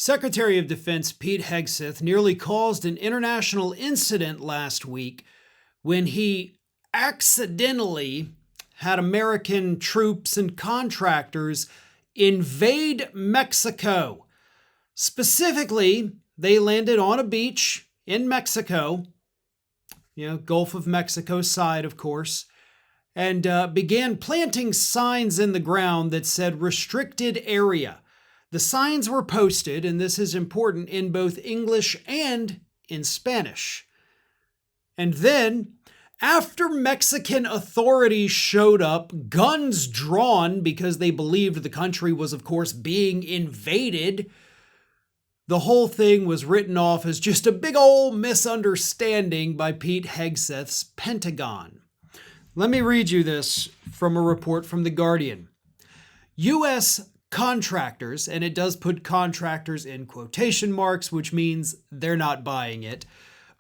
Secretary of Defense Pete Hegseth nearly caused an international incident last week when he accidentally had American troops and contractors invade Mexico. Specifically, they landed on a beach in Mexico, Gulf of Mexico side, of course, and began planting signs in the ground that said restricted area. The signs were posted, and this is important, in both English and in Spanish. And then, after Mexican authorities showed up, guns drawn because they believed the country was, of course, being invaded, the whole thing was written off as just a big old misunderstanding by Pete Hegseth's Pentagon. Let me read you this from a report from The Guardian. U.S. contractors, and it does put contractors in quotation marks, which means they're not buying it,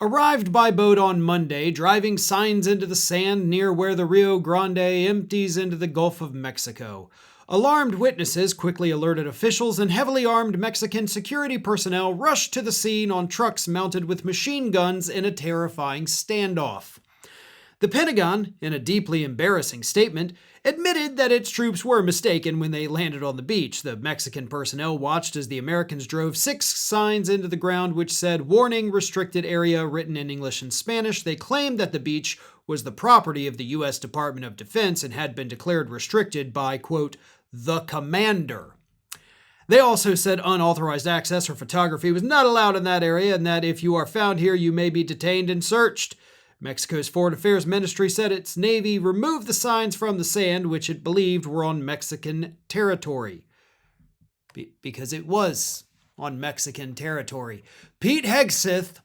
arrived by boat on Monday, driving signs into the sand near where the Rio Grande empties into the Gulf of Mexico. Alarmed witnesses quickly alerted officials, and heavily armed Mexican security personnel rushed to the scene on trucks mounted with machine guns in a terrifying standoff. The Pentagon, in a deeply embarrassing statement, admitted that its troops were mistaken when they landed on the beach. The Mexican personnel watched as the Americans drove 6 signs into the ground which said, "Warning, restricted area," written in English and Spanish. They claimed that the beach was the property of the U.S. Department of Defense and had been declared restricted by, quote, the commander. They also said unauthorized access or photography was not allowed in that area, and that if you are found here, you may be detained and searched. Mexico's Foreign Affairs Ministry said its Navy removed the signs from the sand, which it believed were on Mexican territory. Because it was on Mexican territory. Pete Hegseth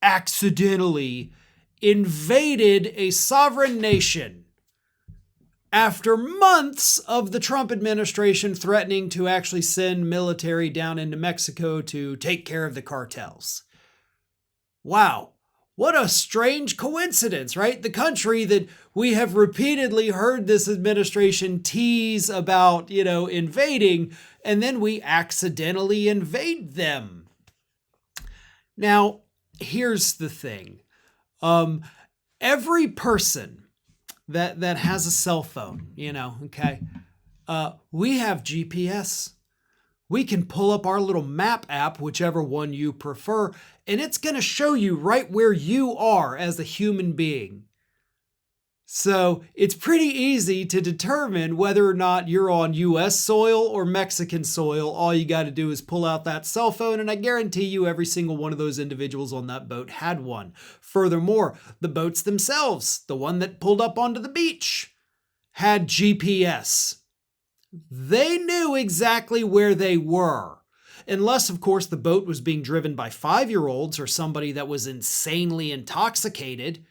accidentally invaded a sovereign nation after months of the Trump administration threatening to actually send military down into Mexico to take care of the cartels. Wow. What a strange coincidence, right? The country that we have repeatedly heard this administration tease about, invading, and then we accidentally invade them. Now, here's the thing. Every person that has a cell phone, we have GPS. We can pull up our little map app, whichever one you prefer, and it's going to show you right where you are as a human being. So it's pretty easy to determine whether or not you're on U.S. soil or Mexican soil. All you got to do is pull out that cell phone, and I guarantee you every single one of those individuals on that boat had one. Furthermore, the boats themselves, the one that pulled up onto the beach, had GPS. They knew exactly where they were. Unless, of course, the boat was being driven by 5-year-olds or somebody that was insanely intoxicated.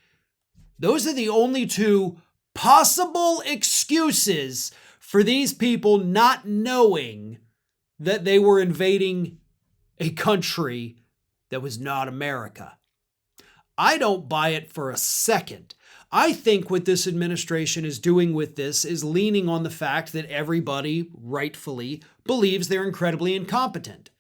Those are the only 2 possible excuses for these people not knowing that they were invading a country that was not America. I don't buy it for a second. I think what this administration is doing with this is leaning on the fact that everybody, rightfully, believes they're incredibly incompetent.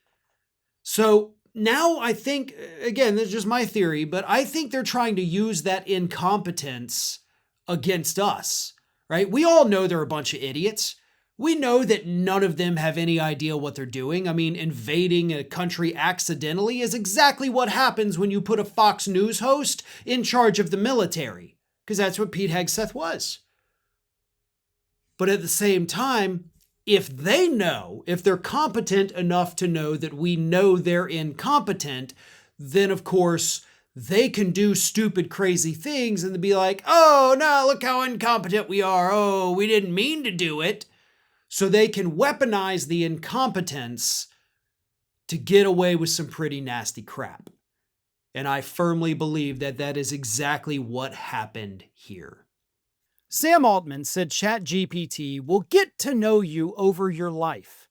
So now I think, again, this is just my theory, but I think they're trying to use that incompetence against us, right? We all know they're a bunch of idiots. We know that none of them have any idea what they're doing. I mean, invading a country accidentally is exactly what happens when you put a Fox News host in charge of the military. Because that's what Pete Hegseth was. But at the same time, if they're competent enough to know that we know they're incompetent, then of course they can do stupid, crazy things and be like, oh no, look how incompetent we are. Oh, we didn't mean to do it. So they can weaponize the incompetence to get away with some pretty nasty crap. And I firmly believe that that is exactly what happened here. Sam Altman said ChatGPT will get to know you over your life.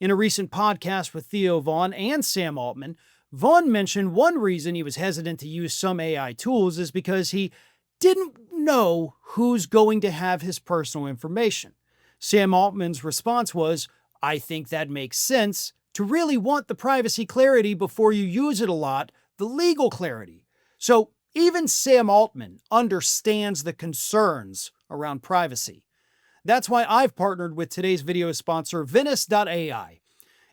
In a recent podcast with Theo Vaughn and Sam Altman, Vaughn mentioned one reason he was hesitant to use some AI tools is because he didn't know who's going to have his personal information. Sam Altman's response was, I think that makes sense. to really want the privacy clarity before you use it a lot, the legal clarity. So even Sam Altman understands the concerns around privacy. That's why I've partnered with today's video sponsor, Venus.ai.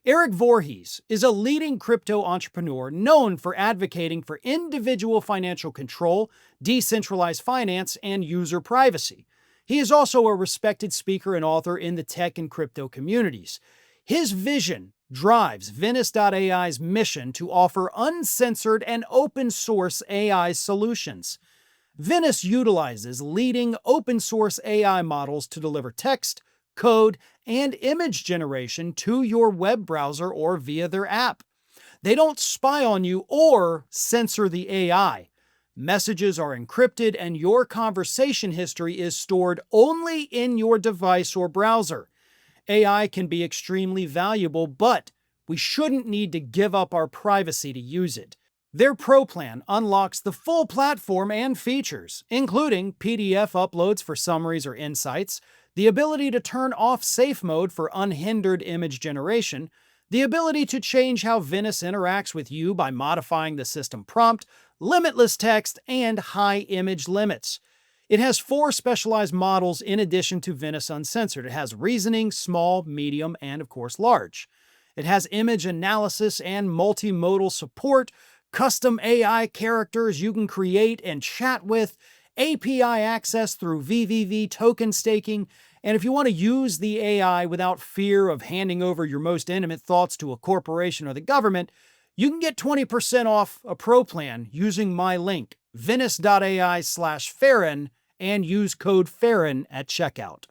Eric Voorhees is a leading crypto entrepreneur known for advocating for individual financial control, decentralized finance, and user privacy. He is also a respected speaker and author in the tech and crypto communities. His vision drives Venus.ai's mission to offer uncensored and open-source AI solutions. Venus utilizes leading open-source AI models to deliver text, code, and image generation to your web browser or via their app. They don't spy on you or censor the AI. Messages are encrypted and your conversation history is stored only in your device or browser. AI can be extremely valuable, but we shouldn't need to give up our privacy to use it. Their Pro plan unlocks the full platform and features, including PDF uploads for summaries or insights, the ability to turn off safe mode for unhindered image generation, the ability to change how Venus interacts with you by modifying the system prompt, limitless text, and high image limits. It has 4 specialized models in addition to Venus Uncensored. It has reasoning, small, medium, and of course large. It has image analysis and multimodal support, custom AI characters you can create and chat with, API access through VVV token staking, and if you want to use the AI without fear of handing over your most intimate thoughts to a corporation or the government, you can get 20% off a Pro plan using my link, Venus.ai/Farron, and use code Farron at checkout.